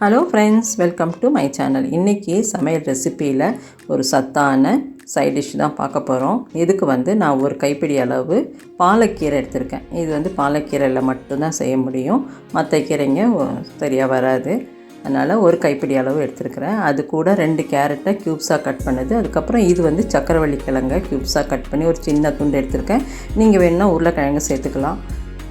Hello friends, welcome to my channel. இன்றைக்கி சமையல் ரெசிப்பியில் ஒரு சத்தான சைட் டிஷ் தான் பார்க்க போகிறோம். இதுக்கு நான் ஒரு கைப்பிடி அளவு பாலக்கீரை எடுத்திருக்கேன். இது பாலக்கீரையில் மட்டும்தான் செய்ய முடியும், மற்ற கீரைங்க சரியாக வராது. அதனால் ஒரு கைப்பிடி அளவு எடுத்துருக்கிறேன். அது கூட 2 கேரட்டை க்யூப்ஸாக கட் பண்ணுது. அதுக்கப்புறம் இது சக்கரவள்ளி கிழங்கை க்யூப்ஸாக கட் பண்ணி ஒரு சின்ன துண்டு எடுத்திருக்கேன். நீங்கள் வேணுன்னா உருளைக்கிழங்கு சேர்த்துக்கலாம்.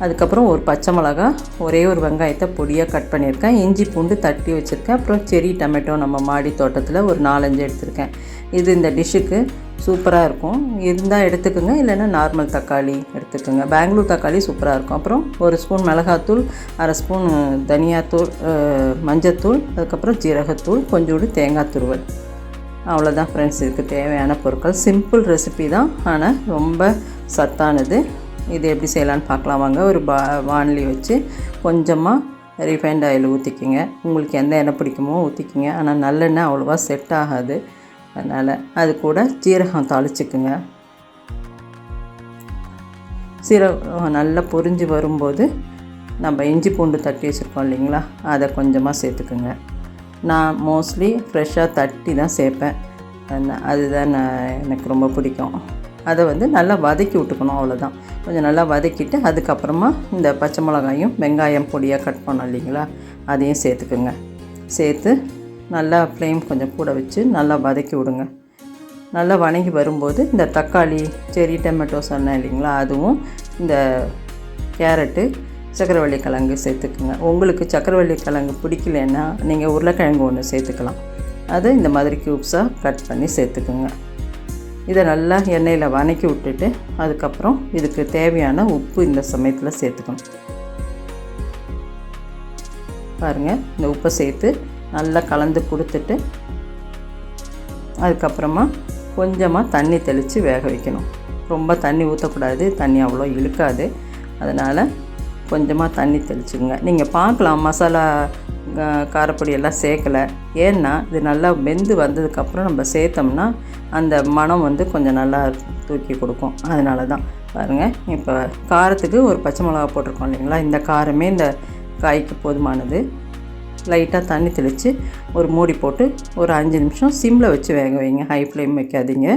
அதுக்கப்புறம் ஒரு பச்சை மிளகா, ஒரே ஒரு வெங்காயத்தை பொடியாக கட் பண்ணியிருக்கேன். இஞ்சி பூண்டு தட்டி வச்சுருக்கேன். அப்புறம் செரி டொமேட்டோ நம்ம மாடி தோட்டத்தில் ஒரு 4-5 எடுத்திருக்கேன். இது இந்த டிஷ்ஷுக்கு சூப்பராக இருக்கும். இருந்தால் எடுத்துக்கோங்க, இல்லைன்னா நார்மல் தக்காளி எடுத்துக்கோங்க. பெங்களூர் தக்காளி சூப்பராக இருக்கும். அப்புறம் ஒரு ஸ்பூன் மிளகாத்தூள், 1/2 ஸ்பூன் தனியாத்தூள், மஞ்சத்தூள், அதுக்கப்புறம் ஜீரகத்தூள், கொஞ்சோண்டு தேங்காய் துருவல். அவ்வளோதான் ஃப்ரெண்ட்ஸ், இதுக்கு தேவையான பொருட்கள். சிம்பிள் ரெசிபி தான், ஆனால் ரொம்ப சத்தானது. இது எப்படி செய்யலான்னு பார்க்கலாம் வாங்க. ஒரு வானலி வச்சு கொஞ்சமாக ரீஃபைண்ட் ஆயில் ஊற்றிக்கிங்க. உங்களுக்கு எந்த எண்ணெய் பிடிக்குமோ ஊற்றிக்கிங்க. ஆனால் நல்லெண்ணெய் அவ்வளோவா செட் ஆகாது, அதனால் அது கூட ஜீரகம் தாளிச்சுக்குங்க. சீரகம் நல்லா பொரிஞ்சு வரும்போது நம்ம இஞ்சி பூண்டு தட்டி வச்சுருக்கோம் இல்லைங்களா, அதை கொஞ்சமாக சேர்த்துக்குங்க. நான் மோஸ்ட்லி ஃப்ரெஷ்ஷாக தட்டி தான் சேர்ப்பேன். அதுதான் எனக்கு ரொம்ப பிடிக்கும். அதை நல்லா வதக்கி விட்டுக்கணும், அவ்வளோதான். கொஞ்சம் நல்லா வதக்கிட்டு அதுக்கப்புறமா இந்த பச்சை மிளகாயும் வெங்காயம் பொடியாக கட் பண்ணோம் இல்லைங்களா, அதையும் சேர்த்துக்குங்க. சேர்த்து நல்லா ஃப்ளேம் கொஞ்சம் கூட வச்சு நல்லா வதக்கி விடுங்க. நல்லா வணங்கி வரும்போது இந்த தக்காளி, செரி டொமேட்டோ சொன்னேன் இல்லைங்களா, அதுவும் இந்த கேரட்டு, சக்கரவள்ளி கிழங்கு சேர்த்துக்குங்க. உங்களுக்கு சக்கரவள்ளி கிழங்கு பிடிக்கலன்னா நீங்கள் உருளைக்கிழங்கு ஒன்று சேர்த்துக்கலாம். அதை இந்த மாதிரி க்யூப்ஸாக கட் பண்ணி சேர்த்துக்குங்க. இதை நல்லா எண்ணெயில் வதக்கி விட்டுட்டு அதுக்கப்புறம் இதுக்கு தேவையான உப்பு இந்த சமயத்தில் சேர்த்துக்கணும். பாருங்கள், இந்த உப்பை சேர்த்து நல்லா கலந்து கொடுத்துட்டு அதுக்கப்புறமா கொஞ்சமாக தண்ணி தெளித்து வேக வைக்கணும். ரொம்ப தண்ணி ஊற்றக்கூடாது, தண்ணி அவ்வளோ இழுக்காது. அதனால் கொஞ்சமாக தண்ணி தெளிச்சுங்க. நீங்கள் பார்க்கலாம், மசாலா காரப்பொடி எல்லாம் சேர்க்கலை. ஏன்னா இது நல்லா வெந்து வந்ததுக்கப்புறம் நம்ம சேர்த்தோம்னா அந்த மனம் கொஞ்சம் நல்லா தூக்கி கொடுக்கும். அதனால தான் பாருங்கள். இப்போ காரத்துக்கு ஒரு பச்சை மிளகா போட்டிருக்கோம் இல்லைங்களா, இந்த காரமே இந்த காய்க்கு போதுமானது. லைட்டாக தண்ணி தெளித்து ஒரு மூடி போட்டு ஒரு 5 நிமிஷம் சிம்மில் வச்சு வேக வைங்க. ஹை ஃப்ளேம் வைக்காதீங்க,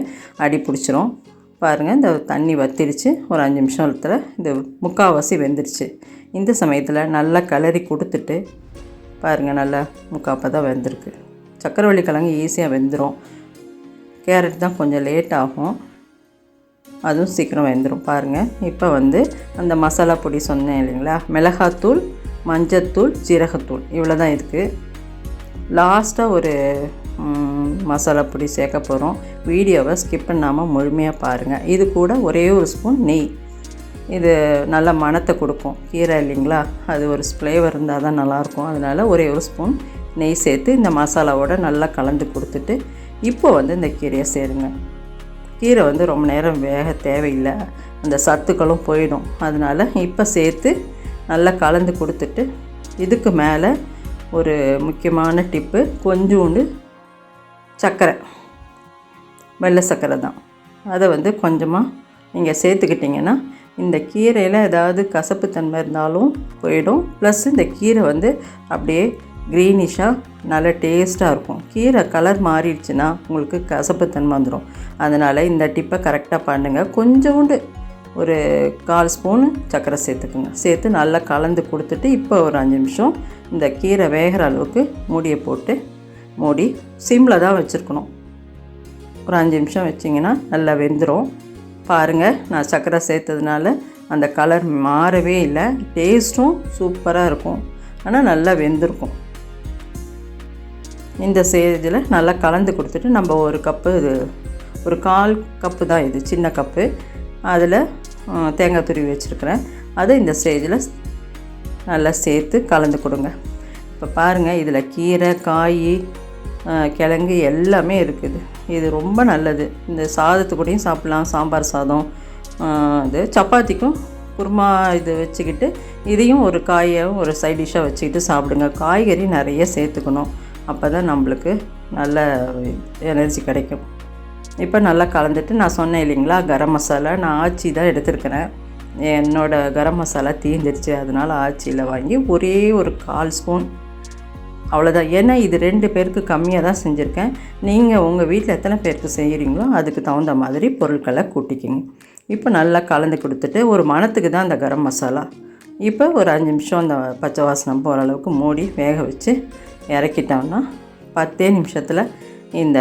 அடி பிடிச்சிரும். பாருங்கள், இந்த தண்ணி வத்திருச்சு. ஒரு 5 நிமிஷத்தில் இது முக்கால்வாசி வெந்துருச்சு. இந்த சமயத்தில் நல்லா கிளறி கொடுத்துட்டு பாருங்கள், நல்லா முக்காப்பா தான் வெந்திருக்கு. சக்கரவள்ளி கிழங்கு ஈஸியாக வெந்துடும். கேரட் தான் கொஞ்சம் லேட் ஆகும், அதுவும் சீக்கிரம் வெந்துடும். பாருங்கள், இப்போ அந்த மசாலா பொடி சொன்னேன் இல்லைங்களா, மிளகாத்தூள், மஞ்சத்தூள், ஜீரகத்தூள், இவ்வளோ தான் இருக்குது. லாஸ்ட்டாக ஒரு மசாலா பொடி சேர்க்க போகிறோம். வீடியோவை ஸ்கிப் பண்ணாமல் முழுமையாக பாருங்கள். இது கூட ஒரே ஒரு ஸ்பூன் நெய். இது நல்ல மணத்தை கொடுக்கும். கீரை இல்லைங்களா, அது ஒரு ஃப்ளேவர் இருந்தால் தான் நல்லாயிருக்கும். அதனால் ஒரே ஒரு ஸ்பூன் நெய் சேர்த்து இந்த மசாலாவோடு நல்லா கலந்து கொடுத்துட்டு இப்போ இந்த கீரையை சேருங்க. கீரை ரொம்ப நேரம் வேக தேவையில்லை, அந்த சத்துக்களும் போயிடும். அதனால் இப்போ சேர்த்து நல்லா கலந்து கொடுத்துட்டு இதுக்கு மேலே ஒரு முக்கியமான டிப்பு, கொஞ்சோண்டு சர்க்கரை, வெள்ளை சர்க்கரை தான். அதை கொஞ்சமாக நீங்கள் சேர்த்துக்கிட்டிங்கன்னா இந்த கீரையில் ஏதாவது கசப்புத்தன்மை இருந்தாலும் போயிடும். ப்ளஸ் இந்த கீரை அப்படியே க்ரீனிஷாக நல்ல டேஸ்ட்டாக இருக்கும். கீரை கலர் மாறிடுச்சுன்னா உங்களுக்கு கசப்புத்தன்மை வந்துடும். அதனால் இந்த டிப்பை கரெக்டாக பண்ணுங்கள். கொஞ்சோண்டு ஒரு 1/4 ஸ்பூன் சர்க்கரை சேர்த்துக்குங்க. சேர்த்து நல்லா கலந்து கொடுத்துட்டு இப்போ ஒரு 5 நிமிஷம் இந்த கீரை வேகிற அளவுக்கு மூடியை போட்டு மூடி சிம்மில் தான் வச்சுருக்கணும். ஒரு 5 நிமிஷம் வச்சிங்கன்னா நல்லா வெந்துடும். பாருங்கள், நான் சர்க்கரை சேர்த்ததுனால அந்த கலர் மாறவே இல்லை. டேஸ்ட்டும் சூப்பராக இருக்கும், ஆனால் நல்லா வெந்திருக்கும். இந்த ஸ்டேஜில் நல்லா கலந்து கொடுத்துட்டு நம்ம ஒரு கப்பு, ஒரு 1/4 கப்பு தான் இது, சின்ன கப்பு, அதில் தேங்காய் துருவி வச்சுருக்கிறேன். அதை இந்த ஸ்டேஜில் நல்லா சேர்த்து கலந்து கொடுங்க. இப்போ பாருங்கள், இதில் கீரை, காய், கிழங்கு எல்லாமே இருக்குது. இது ரொம்ப நல்லது. இந்த சாதத்துக்கூடையும் சாப்பிட்லாம், சாம்பார் சாதம், இது சப்பாத்திக்கும் குருமா இது வச்சுக்கிட்டு இதையும் ஒரு காயை ஒரு சைட் டிஷ்ஷாக வச்சுக்கிட்டு சாப்பிடுங்க. காய்கறி நிறைய சேர்த்துக்கணும், அப்போ தான் நம்மளுக்கு நல்ல எனர்ஜி கிடைக்கும். இப்போ நல்லா கலந்துட்டு நான் சொன்னேன் இல்லைங்களா, கரம் மசாலா நான் ஆச்சி தான் எடுத்துருக்கிறேன். என்னோடய கரம் மசாலா தீர்ந்துருச்சு, அதனால் ஆச்சியில் வாங்கி ஒரே ஒரு 1/4 ஸ்பூன் அவ்வளோதான். ஏன்னா இது 2 பேருக்கு கம்மியாக தான் செஞ்சுருக்கேன். நீங்கள் உங்கள் வீட்டில் எத்தனை பேருக்கு செய்கிறீங்களோ அதுக்கு தகுந்த மாதிரி பொருட்களை கூட்டிக்கிங்க. இப்போ நல்லா கலந்து கொடுத்துட்டு, ஒரு மணத்துக்கு தான் அந்த கரம் மசாலா. இப்போ ஒரு 5 நிமிஷம் அந்த பச்சை வாசனை போகிற அளவுக்கு மூடி வேக வச்சு இறக்கிட்டோம்னா 10 நிமிஷத்தில் இந்த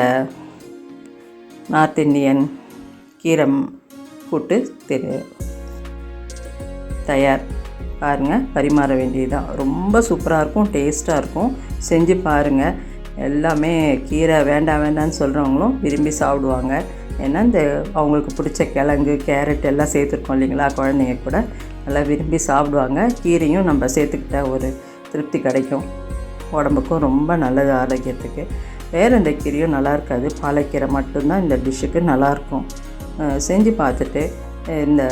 நார்த் இந்தியன் கீரை கூட்டு தயார். பாருங்கள், பரிமாற வேண்டியதுதான். ரொம்ப சூப்பராக இருக்கும், டேஸ்ட்டாக இருக்கும். செஞ்சு பாருங்கள். எல்லாமே கீரை வேண்டாம் வேண்டாம்னு சொல்கிறவங்களும் விரும்பி சாப்பிடுவாங்க. ஏன்னா இந்த அவங்களுக்கு பிடிச்ச கிழங்கு, கேரட் எல்லாம் சேர்த்துருக்கோம் இல்லைங்களா, குழந்தைங்க கூட நல்லா விரும்பி சாப்பிடுவாங்க. கீரையும் நம்ம சேர்த்துக்கிட்ட ஒரு திருப்தி கிடைக்கும். உடம்புக்கும் ரொம்ப நல்லது, ஆரோக்கியத்துக்கு. வேறு எந்த கீரையும் நல்லா இருக்காது, பாலக்கீரை மட்டும்தான் இந்த டிஷ்ஷுக்கு நல்லாயிருக்கும். செஞ்சு பார்த்துட்டு இந்த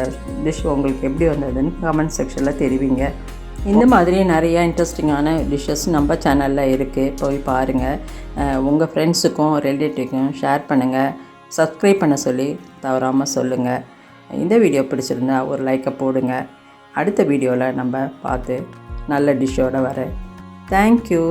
டிஷ் உங்களுக்கு எப்படி வந்ததுன்னு கமெண்ட் செக்ஷனில் தெரிவிங்க. இந்த மாதிரி நிறையா இன்ட்ரெஸ்டிங்கான டிஷ்ஷஸ் நம்ம சேனலில் இருக்குது, போய் பாருங்கள். உங்கள் ஃப்ரெண்ட்ஸுக்கும் ரிலேட்டிவ்க்கும் ஷேர் பண்ணுங்கள். சப்ஸ்கிரைப் பண்ண சொல்லி தவறாமல் சொல்லுங்கள். இந்த வீடியோ பிடிச்சிருந்தா ஒரு லைக்கை போடுங்க. அடுத்த வீடியோவில் நம்ம பார்த்து நல்ல டிஷ்ஷோடு வரேன். தேங்க்யூ.